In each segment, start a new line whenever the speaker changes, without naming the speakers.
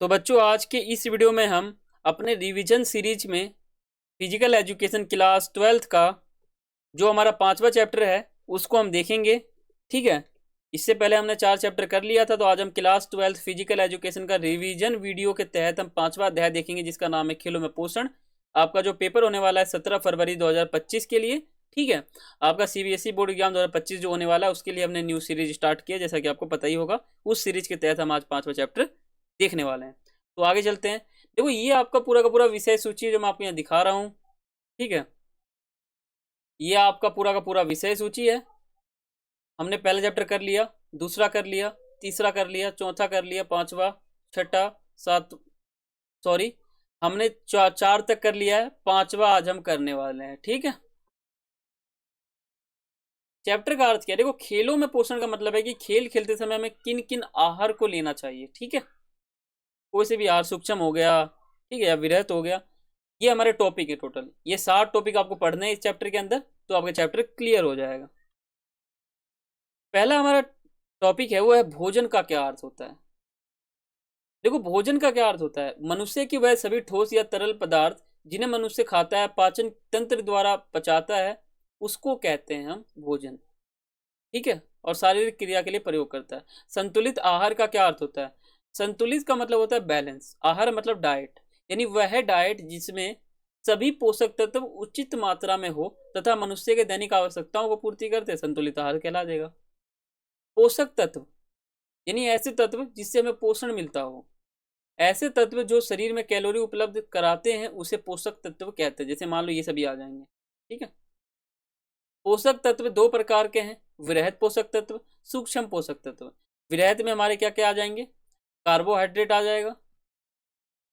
तो बच्चों, आज के इस वीडियो में हम अपने रिवीजन सीरीज में फिजिकल एजुकेशन क्लास 12th का जो हमारा 5वां चैप्टर है उसको हम देखेंगे। ठीक है। इससे पहले हमने 4 चैप्टर कर लिया था, तो आज हम क्लास 12th फिजिकल एजुकेशन का रिवीजन वीडियो के तहत हम 5वां अध्याय देखेंगे, जिसका नाम है खेलों में पोषण। आपका जो पेपर होने वाला है 17 फरवरी 2025 के लिए। ठीक है। आपका सीबीएसई बोर्ड एग्जाम 2025 जो होने वाला है उसके लिए हमने न्यू सीरीज स्टार्ट किया, जैसा कि आपको पता ही होगा। उस सीरीज के तहत हम आज 5वां चैप्टर देखने वाले हैं। तो आगे चलते हैं। देखो, ये आपका पूरा का पूरा विषय सूची है जो मैं आपको यहाँ दिखा रहा हूँ। ठीक है। ये आपका पूरा का पूरा विषय सूची है। हमने पहला चैप्टर कर लिया, दूसरा कर लिया, तीसरा कर लिया, चौथा कर लिया, पांचवा, छठा, सात, सॉरी, हमने चार तक कर लिया है, पांचवा आज हम करने वाले हैं। ठीक है। चैप्टर का अर्थ क्या है? देखो, खेलों में पोषण का मतलब है कि खेल खेलते समय हमें किन किन आहार को लेना चाहिए। ठीक है। कोई से भी आहार, सूक्ष्म हो गया, ठीक है, या विरहत हो गया। ये हमारे टॉपिक है। टोटल ये 7 टॉपिक आपको पढ़ने हैं इस चैप्टर के अंदर, तो आपका चैप्टर क्लियर हो जाएगा। पहला हमारा टॉपिक है वो है भोजन का क्या अर्थ होता है। देखो, भोजन का क्या अर्थ होता है? मनुष्य की वह सभी ठोस या तरल पदार्थ जिन्हें मनुष्य खाता है, पाचन तंत्र द्वारा पचाता है, उसको कहते हैं हम भोजन। ठीक है। और शारीरिक क्रिया के लिए प्रयोग करता है। संतुलित आहार का क्या अर्थ होता है? संतुलित का मतलब होता है बैलेंस। आहार मतलब डाइट, यानी वह डाइट जिसमें सभी पोषक तत्व उचित मात्रा में हो तथा मनुष्य के दैनिक आवश्यकताओं को पूर्ति करते, संतुलित आहार कहला देगा। पोषक तत्व यानी ऐसे तत्व जिससे हमें पोषण मिलता हो। ऐसे तत्व जो शरीर में कैलोरी उपलब्ध कराते हैं उसे पोषक तत्व कहते हैं। जैसे मान लो ये सभी आ जाएंगे। ठीक है। पोषक तत्व 2 प्रकार के हैं, वृहत पोषक तत्व, सूक्ष्म पोषक तत्व। वृहत में हमारे क्या क्या आ जाएंगे? कार्बोहाइड्रेट आ जाएगा,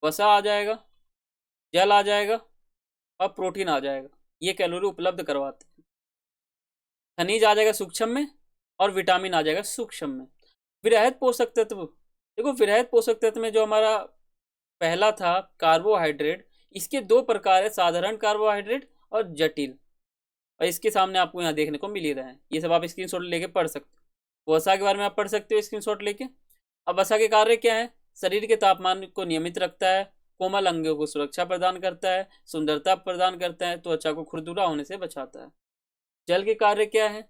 वसा आ जाएगा, जल आ जाएगा और प्रोटीन आ जाएगा। ये कैलोरी उपलब्ध करवाते हैं। खनिज आ जाएगा सूक्ष्म में और विटामिन आ जाएगा सूक्ष्म में। वृहत पोषक तत्व, देखो वृहत पोषक तत्व में जो हमारा पहला था कार्बोहाइड्रेट, इसके 2 प्रकार है, साधारण कार्बोहाइड्रेट और जटिल। और इसके सामने आपको यहाँ देखने को मिल ही रहा है। ये सब आप स्क्रीनशॉट लेके पढ़ सकते हो। वसा के बारे में आप पढ़ सकते हो स्क्रीनशॉट लेके। अब वसा के कार्य क्या है? शरीर के तापमान को नियमित रखता है, कोमल अंगों को सुरक्षा प्रदान करता है, सुंदरता प्रदान करता है, त्वचा को खुरदुरा होने से बचाता है। जल के कार्य क्या है?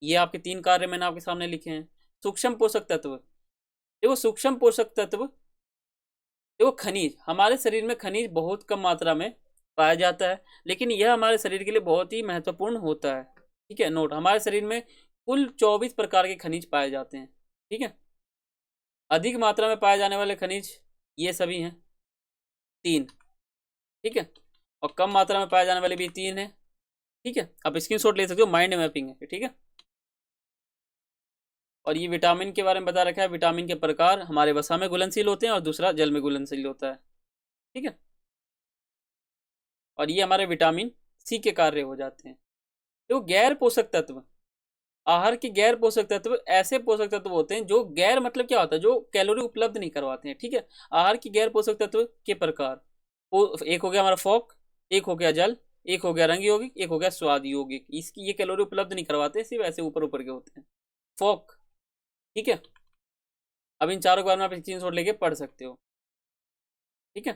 ये आपके 3 कार्य मैंने आपके सामने लिखे हैं। सूक्ष्म पोषक तत्व, देखो सूक्ष्म पोषक तत्व, देखो खनिज, हमारे शरीर में खनिज बहुत कम मात्रा में पाया जाता है, लेकिन यह हमारे शरीर के लिए बहुत ही महत्वपूर्ण होता है। ठीक है। नोट, हमारे शरीर में कुल 24 प्रकार के खनिज पाए जाते हैं। ठीक है। अधिक मात्रा में पाए जाने वाले खनिज ये सभी हैं, 3। ठीक है। और कम मात्रा में पाए जाने वाले भी 3 हैं। ठीक है। आप स्क्रीनशॉट ले सकते हो, माइंड मैपिंग है। ठीक है। और ये विटामिन के बारे में बता रखा है। विटामिन के प्रकार हमारे वसा में घुलनशील होते हैं और दूसरा जल में घुलनशील होता है। ठीक है। और ये हमारे विटामिन सी के कार्य हो जाते हैं। तो गैर पोषक तत्व, आहार के गैर पोषक तत्व ऐसे पोषक तत्व होते हैं जो गैर मतलब क्या होता है? जो कैलोरी उपलब्ध नहीं करवाते हैं। ठीक है। आहार की गैर पोषक तत्व के प्रकार, एक हो गया हमारा फोक, एक हो गया जल, एक हो गया रंग यौगिक, एक हो गया स्वाद यौगिक। इसकी ये कैलोरी उपलब्ध नहीं करवाते, सिर्फ ऐसे ऊपर ऊपर के होते हैं। फोक। ठीक है। अब इन चारों के बारे में आप स्क्रीनशॉट लेके पढ़ सकते हो। ठीक है।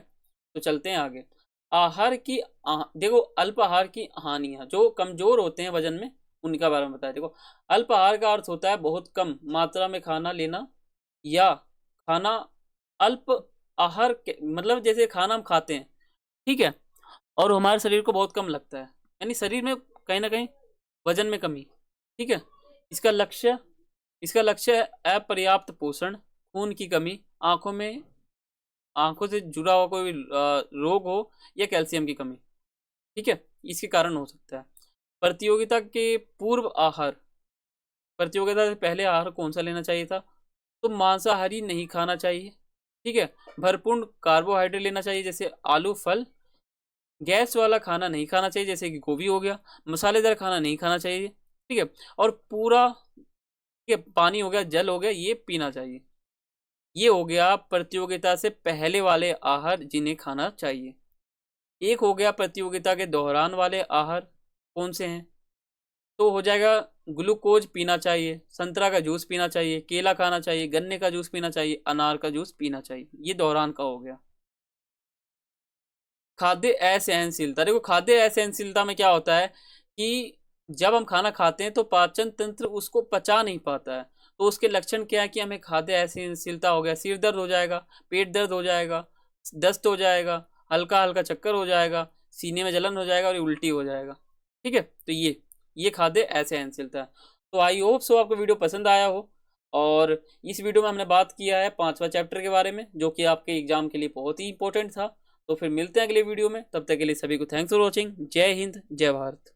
तो चलते हैं आगे। आहार की देखो, अल्प आहार की हानियां, जो कमजोर होते हैं वजन में उनका बारे में बताया। देखो, अल्प आहार का अर्थ होता है बहुत कम मात्रा में खाना लेना, या खाना अल्प आहार के मतलब जैसे खाना हम खाते हैं, ठीक है, और हमारे शरीर को बहुत कम लगता है, यानी शरीर में कहीं ना कहीं वजन में कमी। ठीक है। इसका लक्ष्य इसका लक्ष्य है अपर्याप्त पोषण, खून की कमी, आंखों से जुड़ा हुआ कोई रोग हो, या कैल्शियम की कमी। ठीक है। इसके कारण हो सकता है। प्रतियोगिता के पूर्व आहार, प्रतियोगिता से पहले आहार कौन सा लेना चाहिए था? तो मांसाहारी नहीं खाना चाहिए। ठीक है। भरपूर कार्बोहाइड्रेट लेना चाहिए, जैसे आलू, फल। गैस वाला खाना नहीं खाना चाहिए, जैसे कि गोभी हो गया। मसालेदार खाना नहीं खाना चाहिए। ठीक है। और पूरा, ठीक है, पानी हो गया, जल हो गया, ये पीना चाहिए। ये हो गया प्रतियोगिता से पहले वाले आहार जिन्हें खाना चाहिए। एक हो गया प्रतियोगिता के दौरान वाले आहार, कौन से हैं? तो हो जाएगा ग्लूकोज पीना चाहिए, संतरा का जूस पीना चाहिए, केला खाना चाहिए, गन्ने का जूस पीना चाहिए, अनार का जूस पीना चाहिए। ये दौरान का हो गया। खाद्य असहनशीलता, देखो खाद्य असहनशीलता में क्या होता है कि जब हम खाना खाते हैं तो पाचन तंत्र उसको पचा नहीं पाता है। तो उसके लक्षण क्या है कि हमें खाद्य असहनशीलता हो गया, सिर दर्द हो जाएगा, पेट दर्द हो जाएगा, दस्त हो जाएगा, हल्का हल्का चक्कर हो जाएगा, सीने में जलन हो जाएगा और उल्टी हो जाएगा। ठीक है, तो ये खाद्य असहनशीलता है। तो आई होप सो आपको वीडियो पसंद आया हो। और इस वीडियो में हमने बात किया है 5वां चैप्टर के बारे में, जो कि आपके एग्जाम के लिए बहुत ही इंपॉर्टेंट था। तो फिर मिलते हैं अगले वीडियो में, तब तक के लिए सभी को थैंक्स फॉर वॉचिंग। जय हिंद, जय भारत।